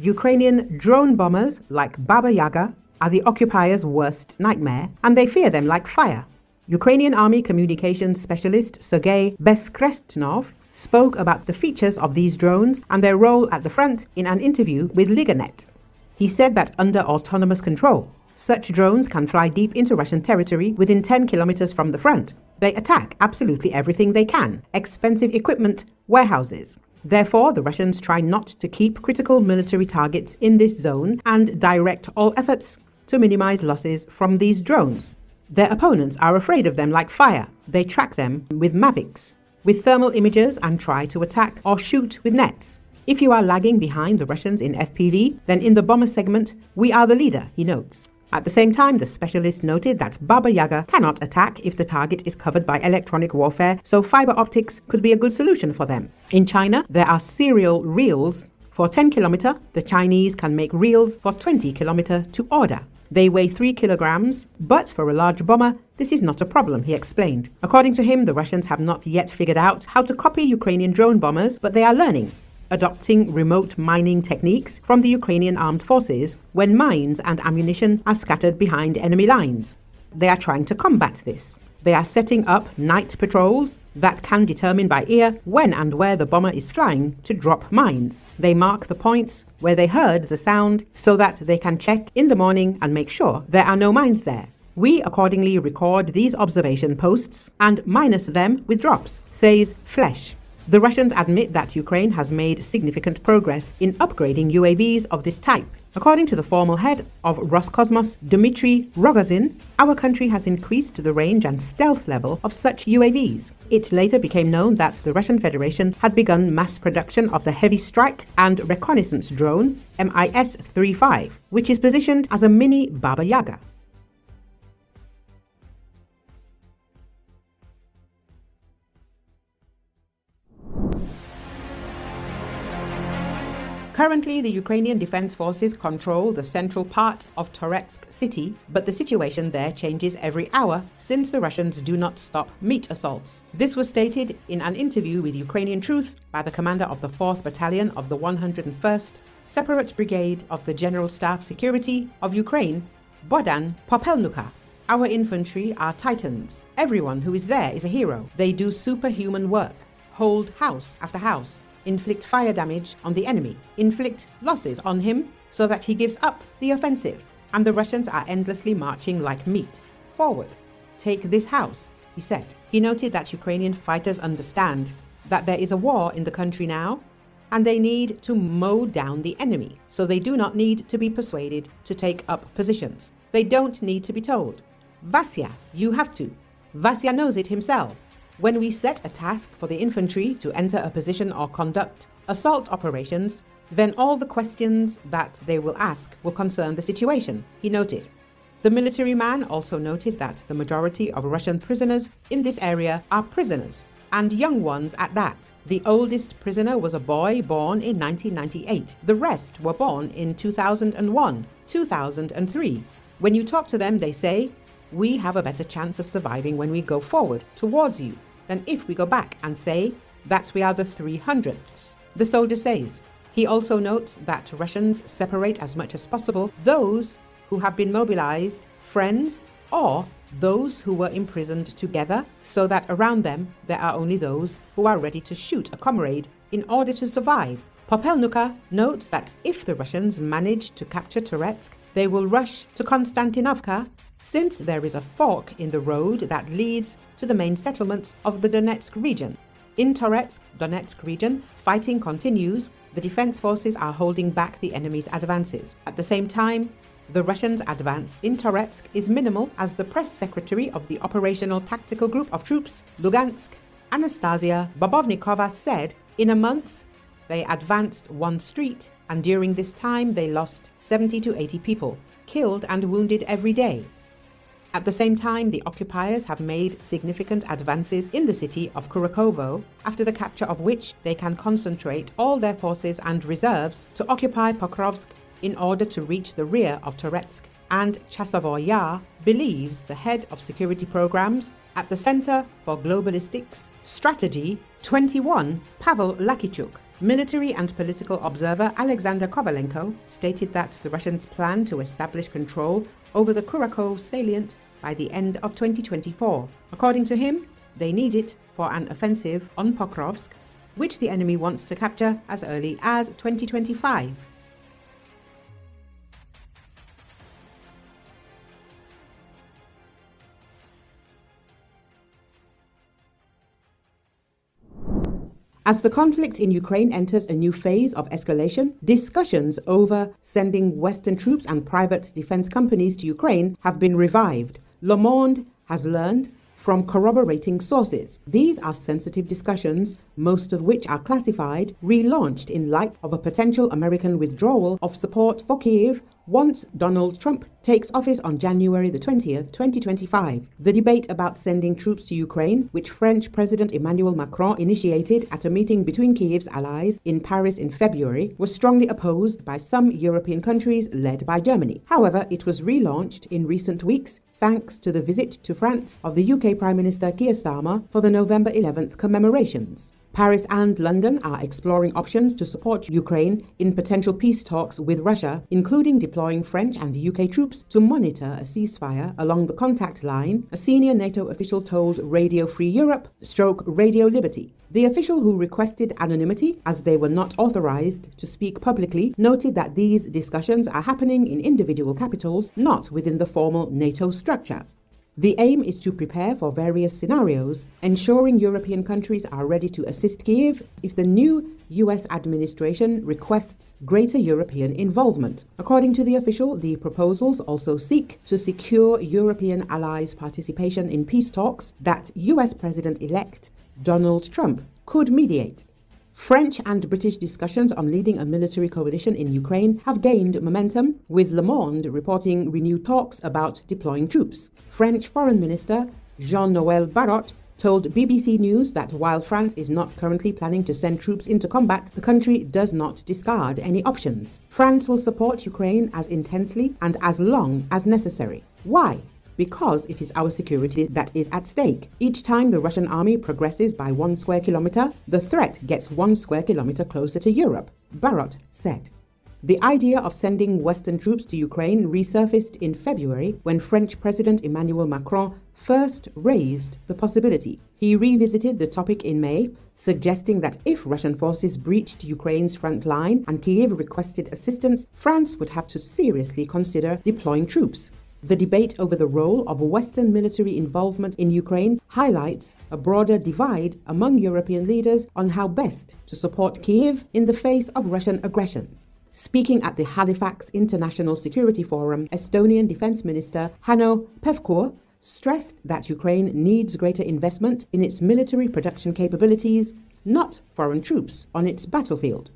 Ukrainian drone bombers like Baba Yaga are the occupiers' worst nightmare, and they fear them like fire. Ukrainian Army communications specialist Sergei Beskrestnov spoke about the features of these drones and their role at the front in an interview with LIGAnet. He said that under autonomous control, such drones can fly deep into Russian territory within 10 kilometers from the front. They attack absolutely everything they can: expensive equipment, warehouses. Therefore, the Russians try not to keep critical military targets in this zone and direct all efforts to minimize losses from these drones. Their opponents are afraid of them like fire. They track them with mavics, with thermal imagers, and try to attack or shoot with nets. If you are lagging behind the Russians in FPV, then in the bomber segment, we are the leader, he notes. At the same time, the specialist noted that Baba Yaga cannot attack if the target is covered by electronic warfare, so fiber optics could be a good solution for them. In China, there are serial reels. For 10 kilometer, the Chinese can make reels for 20 kilometer to order. They weigh 3 kilograms, but for a large bomber, this is not a problem, he explained. According to him, the Russians have not yet figured out how to copy Ukrainian drone bombers, but they are learning, adopting remote mining techniques from the Ukrainian armed forces when mines and ammunition are scattered behind enemy lines. They are trying to combat this. They are setting up night patrols that can determine by ear when and where the bomber is flying to drop mines. They mark the points where they heard the sound so that they can check in the morning and make sure there are no mines there. We accordingly record these observation posts and minus them with drops, says Flesh. The Russians admit that Ukraine has made significant progress in upgrading UAVs of this type. According to the formal head of Roscosmos, Dmitry Rogozin, our country has increased the range and stealth level of such UAVs. It later became known that the Russian Federation had begun mass production of the heavy strike and reconnaissance drone MIS-35, which is positioned as a mini Baba Yaga. Currently, the Ukrainian Defense Forces control the central part of Toretsk city, but the situation there changes every hour since the Russians do not stop meat assaults. This was stated in an interview with Ukrainian Truth by the commander of the 4th Battalion of the 101st Separate Brigade of the General Staff Security of Ukraine, Bohdan Popelnuka. Our infantry are titans. Everyone who is there is a hero. They do superhuman work, hold house after house, inflict fire damage on the enemy, inflict losses on him so that he gives up the offensive. And the Russians are endlessly marching like meat. Forward. Take this house, he said. He noted that Ukrainian fighters understand that there is a war in the country now, and they need to mow down the enemy, so they do not need to be persuaded to take up positions. They don't need to be told. Vasya, you have to. Vasya knows it himself. When we set a task for the infantry to enter a position or conduct assault operations, then all the questions that they will ask will concern the situation, he noted. The military man also noted that the majority of Russian prisoners in this area are prisoners, and young ones at that. The oldest prisoner was a boy born in 1998. The rest were born in 2001, 2003. When you talk to them, they say, "We have a better chance of surviving when we go forward towards you than if we go back and say that we are the 300ths, the soldier says. He also notes that Russians separate as much as possible those who have been mobilized, friends, or those who were imprisoned together, so that around them there are only those who are ready to shoot a comrade in order to survive. Popelnuka notes that if the Russians manage to capture Toretsk, they will rush to Konstantinovka, since there is a fork in the road that leads to the main settlements of the Donetsk region. In Toretsk, Donetsk region, fighting continues. The defense forces are holding back the enemy's advances. At the same time, the Russians' advance in Toretsk is minimal, as the press secretary of the Operational Tactical Group of Troops, Lugansk, Anastasia Bobovnikova, said in a month they advanced one street, and during this time they lost 70 to 80 people, killed and wounded every day. At the same time, the occupiers have made significant advances in the city of Kurakovo, after the capture of which they can concentrate all their forces and reserves to occupy Pokrovsk in order to reach the rear of Toretsk. And Chasavoy Yar believes, the head of security programs at the Center for Globalistics Strategy 21, Pavel Lakichuk, Military and political observer Alexander Kovalenko stated that the Russians plan to establish control over the Kurakov salient by the end of 2024. According to him, they need it for an offensive on Pokrovsk, which the enemy wants to capture as early as 2025. As the conflict in Ukraine enters a new phase of escalation, discussions over sending Western troops and private defense companies to Ukraine have been revived. Le Monde has learned from corroborating sources. These are sensitive discussions, most of which are classified, relaunched in light of a potential American withdrawal of support for Kyiv once Donald Trump takes office on January the 20th, 2025. The debate about sending troops to Ukraine, which French President Emmanuel Macron initiated at a meeting between Kyiv's allies in Paris in February, was strongly opposed by some European countries led by Germany. However, it was relaunched in recent weeks thanks to the visit to France of the UK Prime Minister Keir Starmer for the November 11th commemorations. Paris and London are exploring options to support Ukraine in potential peace talks with Russia, including deploying French and UK troops to monitor a ceasefire along the contact line, a senior NATO official told Radio Free Europe / Radio Liberty. The official, who requested anonymity as they were not authorized to speak publicly, noted that these discussions are happening in individual capitals, not within the formal NATO structure. The aim is to prepare for various scenarios, ensuring European countries are ready to assist Kyiv if the new US administration requests greater European involvement. According to the official, the proposals also seek to secure European allies' participation in peace talks that US President-elect Donald Trump could mediate. French and British discussions on leading a military coalition in Ukraine have gained momentum, with Le Monde reporting renewed talks about deploying troops. French Foreign Minister Jean-Noël Barrot told BBC News that while France is not currently planning to send troops into combat, the country does not discard any options. France will support Ukraine as intensely and as long as necessary. Why? Because it is our security that is at stake. Each time the Russian army progresses by 1 square kilometer, the threat gets 1 square kilometer closer to Europe, Barrot said. The idea of sending Western troops to Ukraine resurfaced in February when French President Emmanuel Macron first raised the possibility. He revisited the topic in May, suggesting that if Russian forces breached Ukraine's front line and Kyiv requested assistance, France would have to seriously consider deploying troops. The debate over the role of Western military involvement in Ukraine highlights a broader divide among European leaders on how best to support Kyiv in the face of Russian aggression. Speaking at the Halifax International Security Forum, Estonian Defense Minister Hanno Pevkur stressed that Ukraine needs greater investment in its military production capabilities, not foreign troops on its battlefield.